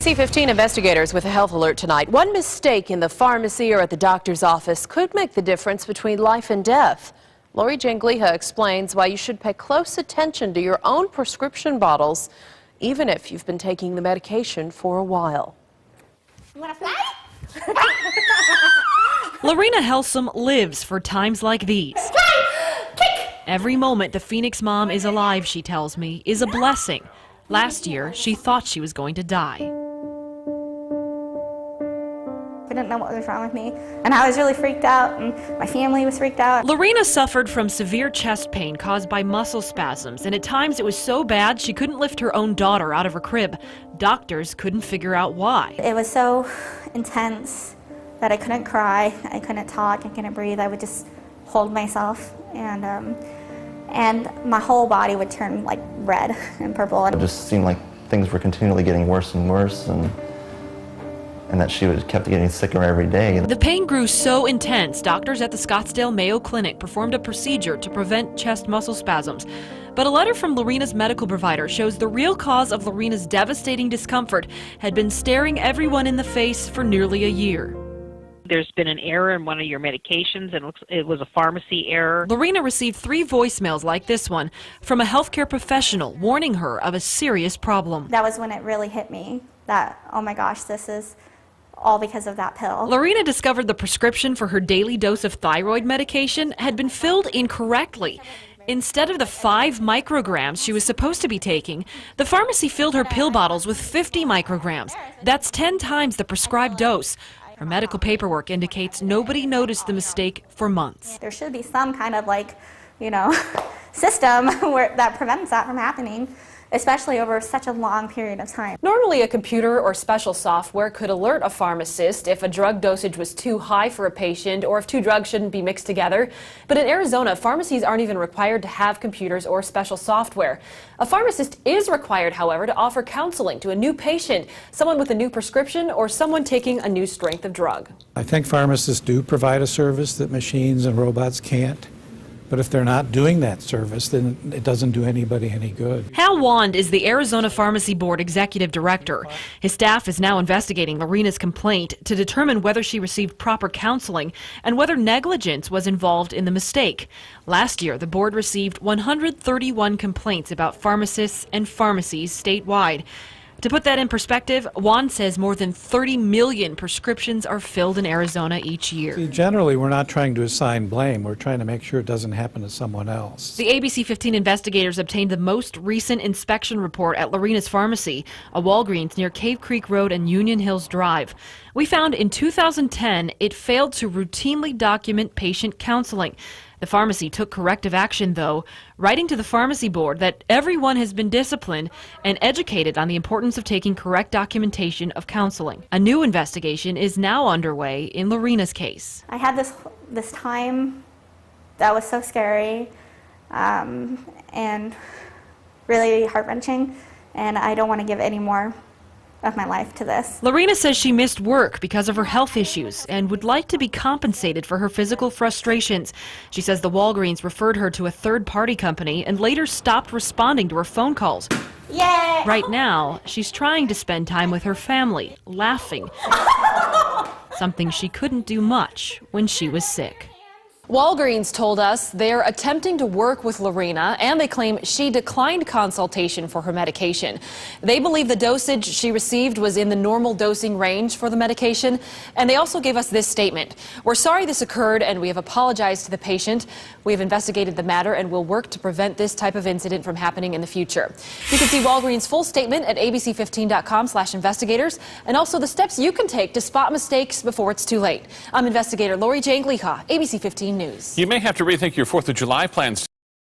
C-15 investigators with a health alert tonight. One mistake in the pharmacy or at the doctor's office could make the difference between life and death. Lori Jangliha explains why you should pay close attention to your own prescription bottles, even if you've been taking the medication for a while. You want to fly? Lorena Helsum lives for times like these. Every moment the Phoenix mom is alive, she tells me, is a blessing. Last year, she thought she was going to die. I didn't know what was wrong with me, and I was really freaked out, and my family was freaked out. Lorena suffered from severe chest pain caused by muscle spasms, and at times it was so bad she couldn't lift her own daughter out of her crib. Doctors couldn't figure out why. It was so intense that I couldn't cry, I couldn't talk, I couldn't breathe. I would just hold myself, and my whole body would turn like red and purple. It just seemed like things were continually getting worse and worse, and that she kept getting sicker every day. The pain grew so intense, doctors at the Scottsdale Mayo Clinic performed a procedure to prevent chest muscle spasms. But a letter from Lorena's medical provider shows the real cause of Lorena's devastating discomfort had been staring everyone in the face for nearly a year. There's been an error in one of your medications, and it was a pharmacy error. Lorena received 3 voicemails like this one from a healthcare professional warning her of a serious problem. That was when it really hit me that, oh my gosh, this is all because of that pill. Lorena discovered the prescription for her daily dose of thyroid medication had been filled incorrectly. Instead of the 5 micrograms she was supposed to be taking, the pharmacy filled her pill bottles with 50 micrograms. That's 10 times the prescribed dose. Her medical paperwork indicates nobody noticed the mistake for months. There should be some kind of system that prevents that from happening, especially over such a long period of time. Normally, a computer or special software could alert a pharmacist if a drug dosage was too high for a patient or if 2 drugs shouldn't be mixed together. But in Arizona, pharmacies aren't even required to have computers or special software. A pharmacist is required, however, to offer counseling to a new patient, someone with a new prescription, or someone taking a new strength of drug. I think pharmacists do provide a service that machines and robots can't. But if they're not doing that service, then it doesn't do anybody any good. Hal Wand is the Arizona Pharmacy Board Executive Director. His staff is now investigating Lorena's complaint to determine whether she received proper counseling and whether negligence was involved in the mistake. Last year, the board received 131 complaints about pharmacists and pharmacies statewide. To put that in perspective, Wand says more than 30 million prescriptions are filled in Arizona each year. See, generally, we're not trying to assign blame. We're trying to make sure it doesn't happen to someone else. The ABC-15 investigators obtained the most recent inspection report at Lorena's Pharmacy, a Walgreens near Cave Creek Road and Union Hills Drive. We found in 2010 it failed to routinely document patient counseling. The pharmacy took corrective action, though, writing to the pharmacy board that everyone has been disciplined and educated on the importance of taking correct documentation of counseling. A new investigation is now underway in Lorena's case. I had this time that was so scary and really heart-wrenching, and I don't want to give any more of my life to this. Lorena says she missed work because of her health issues and would like to be compensated for her physical frustrations. She says the Walgreens referred her to a third-party company and later stopped responding to her phone calls. Yay! Right now, she's trying to spend time with her family, laughing, something she couldn't do much when she was sick. Walgreens told us they're attempting to work with Lorena, and they claim she declined consultation for her medication. They believe the dosage she received was in the normal dosing range for the medication, and they also gave us this statement. We're sorry this occurred, and we have apologized to the patient. We have investigated the matter and will work to prevent this type of incident from happening in the future. You can see Walgreens' full statement at abc15.com/investigators, and also the steps you can take to spot mistakes before it's too late. I'm investigator Lori Jangliha, ABC 15 News. You may have to rethink your 4th of July plans.